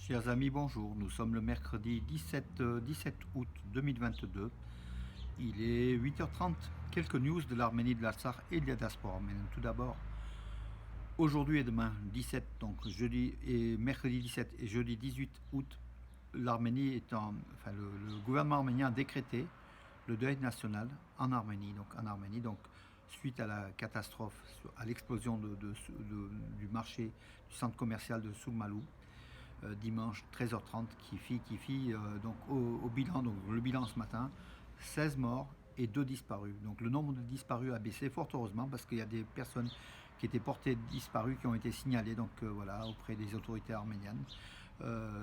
Chers amis, bonjour. Nous sommes le mercredi 17 août 2022. Il est 8h30. Quelques news de l'Arménie, de l'Artsakh et de la diaspora arménienne. Tout d'abord, aujourd'hui et demain, 17, donc jeudi et mercredi 17 et jeudi 18 août, l'Arménie est le gouvernement arménien a décrété le deuil national en Arménie. Donc suite à la catastrophe, à l'explosion du marché du centre commercial de Soulmalou, dimanche 13h30 donc au bilan, donc le bilan ce matin, 16 morts et 2 disparus. Donc le nombre de disparus a baissé fort heureusement parce qu'il y a des personnes qui étaient portées disparues qui ont été signalées auprès des autorités arméniennes.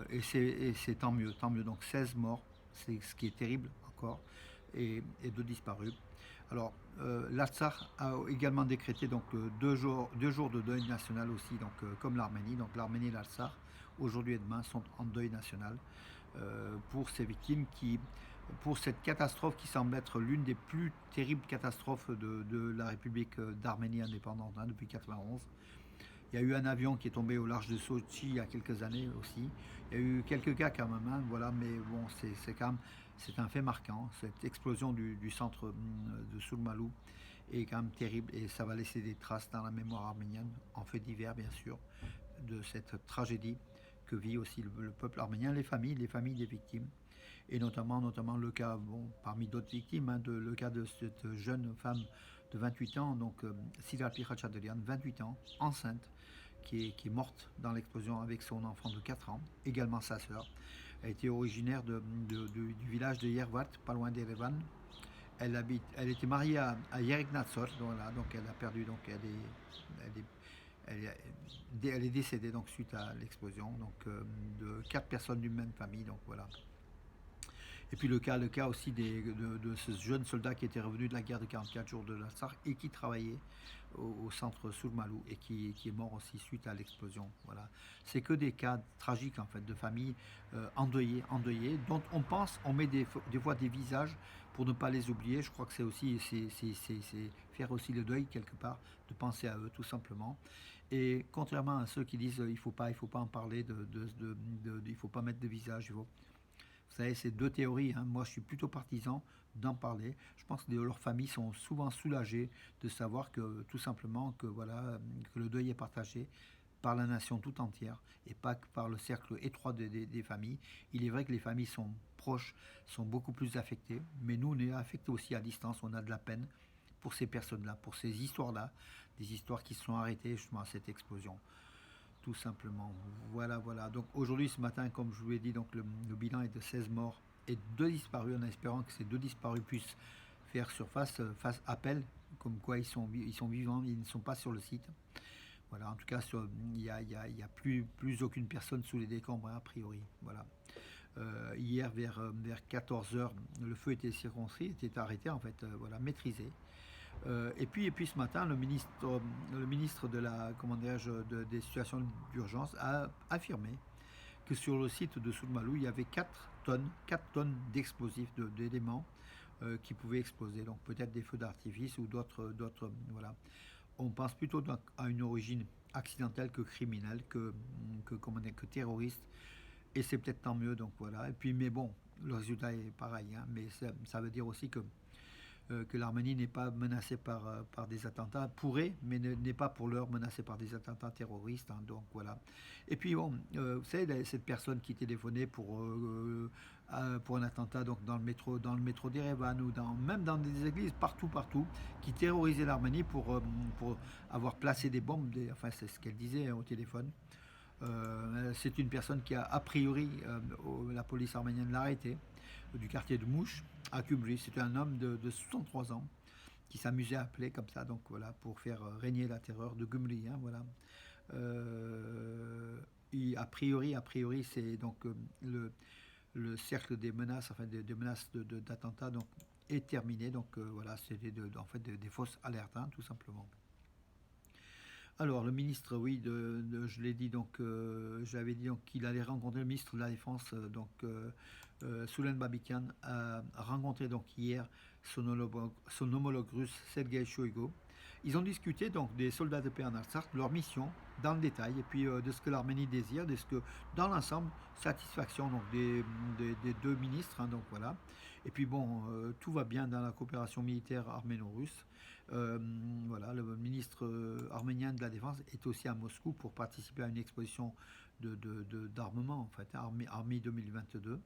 Et c'est tant mieux, tant mieux. Donc 16 morts, c'est ce qui est terrible encore, et 2 disparus. Alors, l'Artsakh a également décrété donc 2 jours de deuil national aussi, comme l'Arménie. Donc l'Arménie et l'Artsakh, aujourd'hui et demain, sont en deuil national pour ces victimes pour cette catastrophe qui semble être l'une des plus terribles catastrophes de la République d'Arménie indépendante depuis 1991. Il y a eu un avion qui est tombé au large de Sochi il y a quelques années aussi. Il y a eu quelques cas quand même, voilà, mais bon, c'est un fait marquant. Cette explosion du centre de Soulmalou est quand même terrible et ça va laisser des traces dans la mémoire arménienne, en fait divers bien sûr, de cette tragédie que vit aussi le peuple arménien, les familles des victimes, et notamment le cas, bon, parmi d'autres victimes, le cas de cette jeune femme de 28 ans, donc Sidra Pichachadelian, 28 ans, enceinte, qui est morte dans l'explosion avec son enfant de 4 ans, également sa sœur. Elle était originaire du village de Yervat, pas loin d'Erevan. Elle était mariée à Yerik Natsor, donc elle a perdu, donc elle est, elle est, elle est décédée donc suite à l'explosion, de 4 personnes d'une même famille, donc voilà. Et puis le cas aussi de ce jeune soldat qui était revenu de la guerre de 44 jours de l'Artsakh et qui travaillait au centre Soulmalou et qui est mort aussi suite à l'explosion. Voilà. C'est que des cas tragiques en fait de familles endeuillées, dont on met des fois des visages pour ne pas les oublier. Je crois que c'est faire aussi le deuil quelque part, de penser à eux tout simplement. Et contrairement à ceux qui disent il faut pas en parler, il faut pas mettre de visage, vous savez, c'est deux théories, hein. Moi, je suis plutôt partisan d'en parler. Je pense que leurs familles sont souvent soulagées de savoir que, tout simplement, que le deuil est partagé par la nation tout entière et pas que par le cercle étroit des familles. Il est vrai que les familles sont proches, sont beaucoup plus affectées, mais nous, on est affectés aussi à distance. On a de la peine pour ces personnes-là, pour ces histoires-là, des histoires qui se sont arrêtées justement à cette explosion, tout simplement. Voilà, voilà. Donc aujourd'hui, ce matin, comme je vous l'ai dit, donc le bilan est de 16 morts et 2 disparus, en espérant que ces 2 disparus puissent faire surface, face appel, comme quoi ils sont vivants, ils ne sont pas sur le site. Voilà, en tout cas, il y a plus aucune personne sous les décombres, hein, a priori. Voilà. Hier, vers 14 heures, le feu était circonscrit, était arrêté, en fait, voilà, maîtrisé. Et puis ce matin, le ministre des situations d'urgence a affirmé que sur le site de Soulmalou, il y avait 4 tonnes d'explosifs, d'éléments qui pouvaient exploser. Donc peut-être des feux d'artifice ou voilà. On pense plutôt à une origine accidentelle que criminelle, que terroriste. Et c'est peut-être tant mieux, donc voilà. Et puis, mais bon, le résultat est pareil, hein, mais ça veut dire aussi que l'Arménie n'est pas menacée par des attentats, pourrait, mais n'est pas pour l'heure menacée par des attentats terroristes, hein, donc voilà. Et puis bon, vous savez, cette personne qui téléphonait pour un attentat donc dans le métro d'Erevan ou même dans des églises, partout, qui terrorisait l'Arménie pour avoir placé des bombes, enfin c'est ce qu'elle disait, hein, au téléphone. C'est une personne qui a priori, la police arménienne l'a arrêté, du quartier de Mouche, à Kubri. C'était un homme de 63 ans qui s'amusait à appeler comme ça, donc voilà, pour faire régner la terreur de Gumri, hein, voilà. A priori, c'est donc le cercle des menaces, enfin des menaces d'attentats, donc est terminé. Donc voilà, c'était en fait des fausses alertes, hein, tout simplement. Alors, le ministre, oui, je l'ai dit, donc, j'avais dit donc, qu'il allait rencontrer le ministre de la Défense, Soulen Babikian, a rencontré donc hier son homologue russe, Sergei Shoigu. Ils ont discuté donc des soldats de paix en Artsakh, de leur mission dans le détail, et puis de ce que l'Arménie désire, de ce que, dans l'ensemble, satisfaction donc des deux ministres, hein, donc voilà. Et puis bon, tout va bien dans la coopération militaire arméno-russe. Voilà, le ministre arménien de la Défense est aussi à Moscou pour participer à une exposition d'armement, en fait, Army 2022,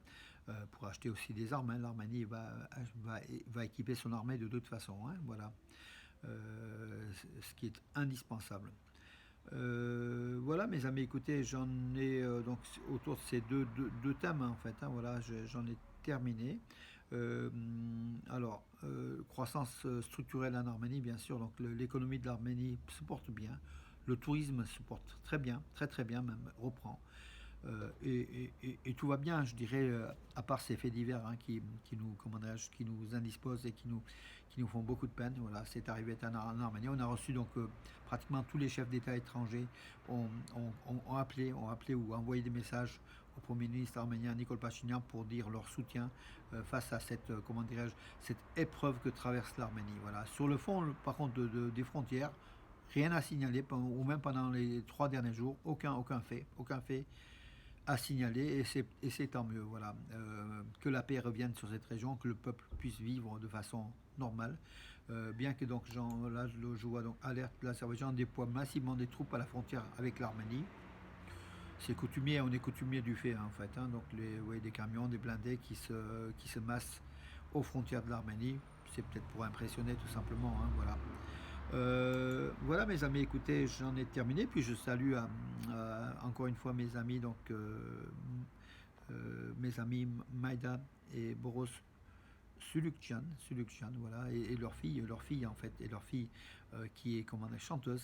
pour acheter aussi des armes. Hein. L'Arménie va équiper son armée de toute façon, hein, voilà. Ce qui est indispensable. Voilà mes amis, écoutez, j'en ai donc autour de ces deux thèmes en fait, hein, voilà, j'en ai terminé. Euh, Croissance structurelle en Arménie, bien sûr, donc l'économie de l'Arménie se porte bien, le tourisme se porte très bien, très très bien même, reprend. Et tout va bien, je dirais, à part ces faits divers hein, qui nous indisposent et qui nous font beaucoup de peine. Voilà, c'est arrivé en Arménie. On a reçu donc pratiquement tous les chefs d'État étrangers ont appelé ou envoyé des messages au Premier ministre arménien Nikol Pachinian pour dire leur soutien face à cette, comment dirais-je, cette épreuve que traverse l'Arménie. Voilà. Sur le fond, par contre, des frontières, rien à signaler, ou même pendant les 3 derniers jours, aucun fait à signaler et c'est tant mieux. Voilà. Que la paix revienne sur cette région, que le peuple puisse vivre de façon normale. Bien que donc là je vois donc alerte l'Azerbaïdjan déploie massivement des troupes à la frontière avec l'Arménie. C'est coutumier, on est coutumier du fait hein, en fait. Hein, donc des camions, des blindés qui se massent aux frontières de l'Arménie. C'est peut-être pour impressionner tout simplement. Hein, voilà. Voilà mes amis, écoutez, j'en ai terminé, puis je salue encore une fois mes amis, donc mes amis Maïda et Boros Sulukjan, voilà, et leur fille en fait, et leur fille qui est comment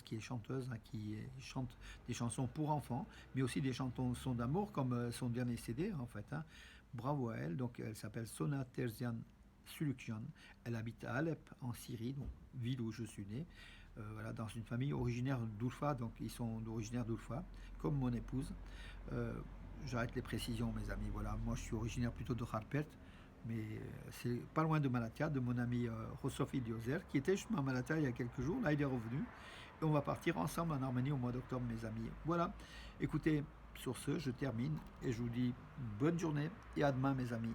qui est chanteuse, hein, chante des chansons pour enfants, mais aussi des chansons d'amour comme son dernier CD en fait. Hein. Bravo à elle, donc elle s'appelle Sona Terzian Sulukjan. Elle habite à Alep en Syrie, donc ville où je suis né. Voilà, dans une famille originaire d'Ulfa, donc ils sont originaires d'Ulfa, comme mon épouse. Euh, J'arrête les précisions, mes amis. Voilà, moi je suis originaire plutôt de Kharpet, mais c'est pas loin de Malatya, de mon ami Rosof Idiozer, qui était justement à Malatya il y a quelques jours. Là, il est revenu. Et on va partir ensemble en Arménie au mois d'octobre, mes amis. Voilà. Écoutez, sur ce, je termine et je vous dis bonne journée et à demain, mes amis.